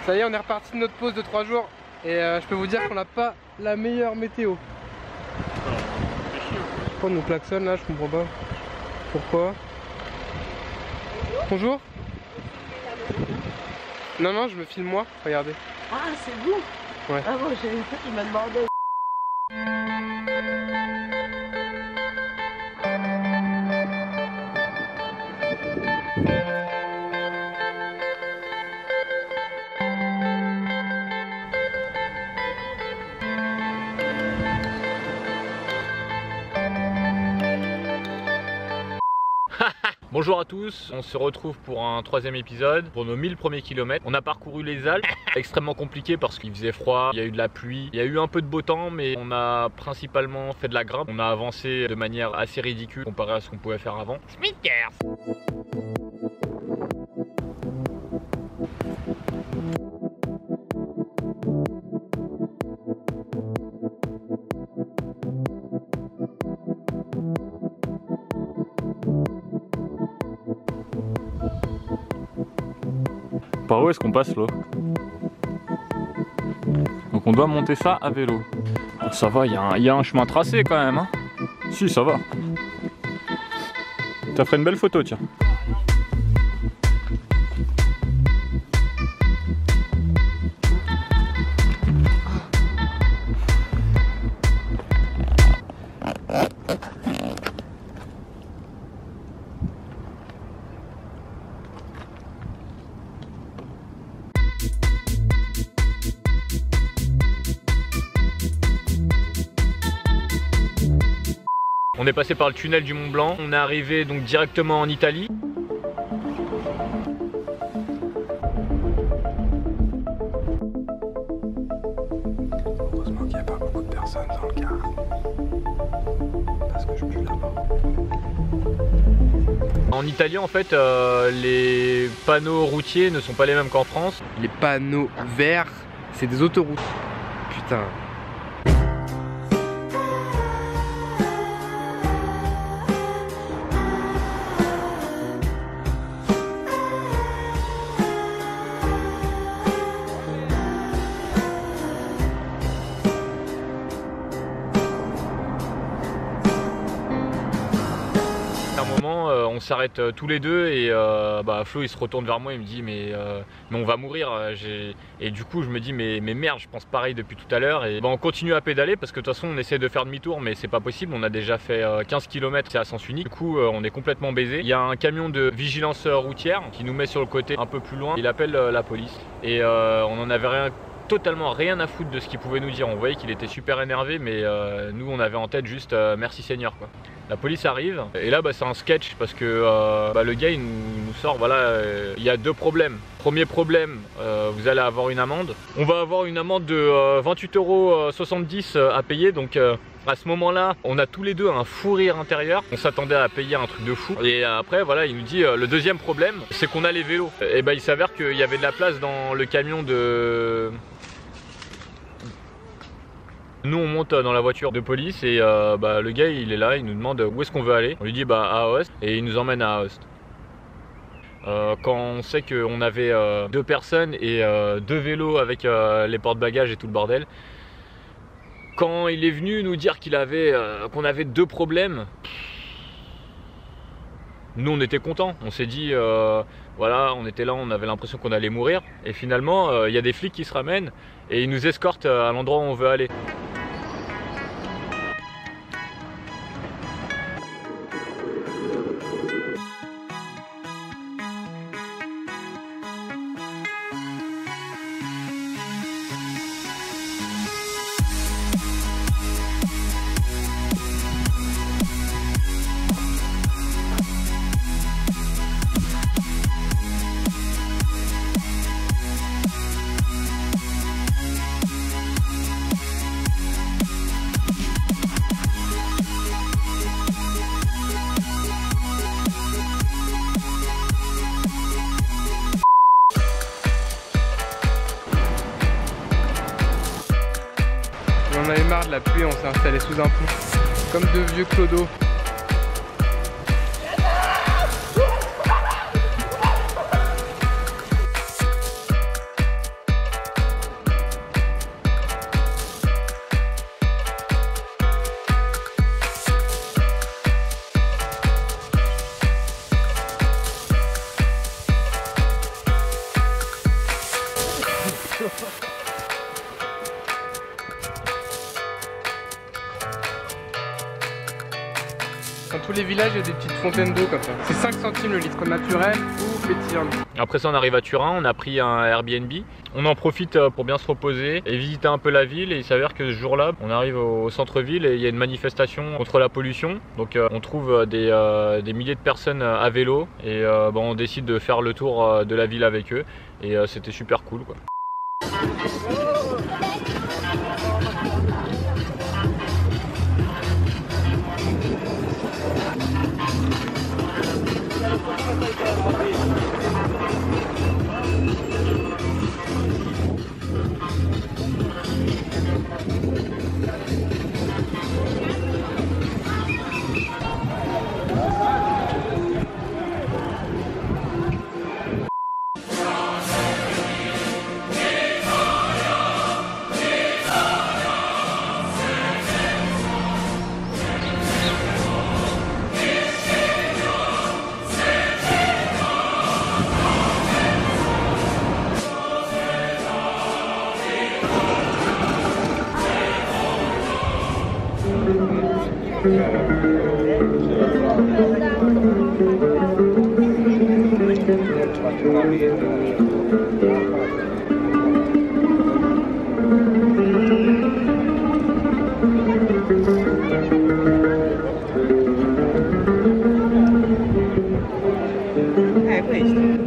Ça y est, on est reparti de notre pause de 3 jours et je peux vous dire qu'on n'a pas la meilleure météo. Pourquoi on nous klaxonne là? Je comprends pas. Pourquoi? Bonjour. Non, non, je me filme moi, regardez. Ah, c'est vous? Ouais. Ah bon, j'ai une fois qui m'a demandé. Bonjour à tous, on se retrouve pour un troisième épisode, pour nos 1000 premiers kilomètres. On a parcouru les Alpes, extrêmement compliqué parce qu'il faisait froid, il y a eu de la pluie, il y a eu un peu de beau temps, mais on a principalement fait de la grimpe. On a avancé de manière assez ridicule comparé à ce qu'on pouvait faire avant. Smickers. Par où est-ce qu'on passe là? Donc on doit monter ça à vélo. Oh, ça va, il y a un chemin tracé quand même, hein? Si, ça va. T'as fait une belle photo, tiens. On est passé par le tunnel du Mont Blanc, on est arrivé donc directement en Italie. Heureusement qu'il n'y a pas beaucoup de personnes dans le car. Parce que je pue là-bas. En Italie en fait, les panneaux routiers ne sont pas les mêmes qu'en France. Les panneaux verts, c'est des autoroutes. Putain. On s'arrête tous les deux et Flo il se retourne vers moi, il me dit mais on va mourir. Et du coup je me dis mais merde, je pense pareil depuis tout à l'heure. Et on continue à pédaler parce que de toute façon on essaie de faire demi-tour mais c'est pas possible, on a déjà fait 15 km, c'est à sens unique. Du coup on est complètement baisé. Il y a un camion de vigilance routière qui nous met sur le côté un peu plus loin, il appelle la police et on en avait totalement rien à foutre de ce qu'il pouvait nous dire. On voyait qu'il était super énervé mais nous on avait en tête juste merci Seigneur quoi. La police arrive et là c'est un sketch parce que le gars il nous sort voilà, il y a deux problèmes. Premier problème, vous allez avoir une amende. On va avoir une amende de 28,70 € à payer donc à ce moment-là, on a tous les deux un fou rire intérieur. On s'attendait à payer un truc de fou. Et après, voilà, il nous dit le deuxième problème, c'est qu'on a les vélos. Et il s'avère qu'il y avait de la place dans le camion de... Nous on monte dans la voiture de police et le gars il est là, il nous demande où est-ce qu'on veut aller. On lui dit à Aoste et il nous emmène à Aoste. Quand on sait qu'on avait deux personnes et deux vélos avec les porte-bagages et tout le bordel. Quand il est venu nous dire qu'on avait deux problèmes, nous on était contents. On s'est dit voilà, on était là, on avait l'impression qu'on allait mourir. Et finalement il y a des flics qui se ramènent et ils nous escortent à l'endroit où on veut aller. On avait marre de la pluie, on s'est installé sous un pont, comme deux vieux clodos. Dans tous les villages, il y a des petites fontaines d'eau comme ça. C'est 5 centimes le litre, naturel ou pétillante. Après ça, on arrive à Turin, on a pris un Airbnb. On en profite pour bien se reposer et visiter un peu la ville. Et il s'avère que ce jour-là, on arrive au centre-ville et il y a une manifestation contre la pollution. Donc on trouve des milliers de personnes à vélo et on décide de faire le tour de la ville avec eux. Et c'était super cool, quoi.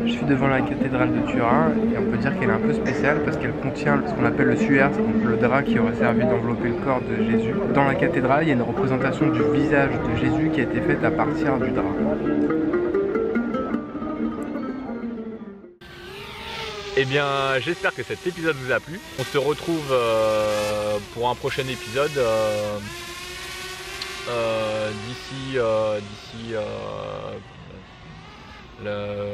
Je suis devant la cathédrale de Turin et on peut dire qu'elle est un peu spéciale parce qu'elle contient ce qu'on appelle le suaire, le drap qui aurait servi d'envelopper le corps de Jésus. Dans la cathédrale, il y a une représentation du visage de Jésus qui a été faite à partir du drap. Eh bien, j'espère que cet épisode vous a plu. On se retrouve pour un prochain épisode d'ici le...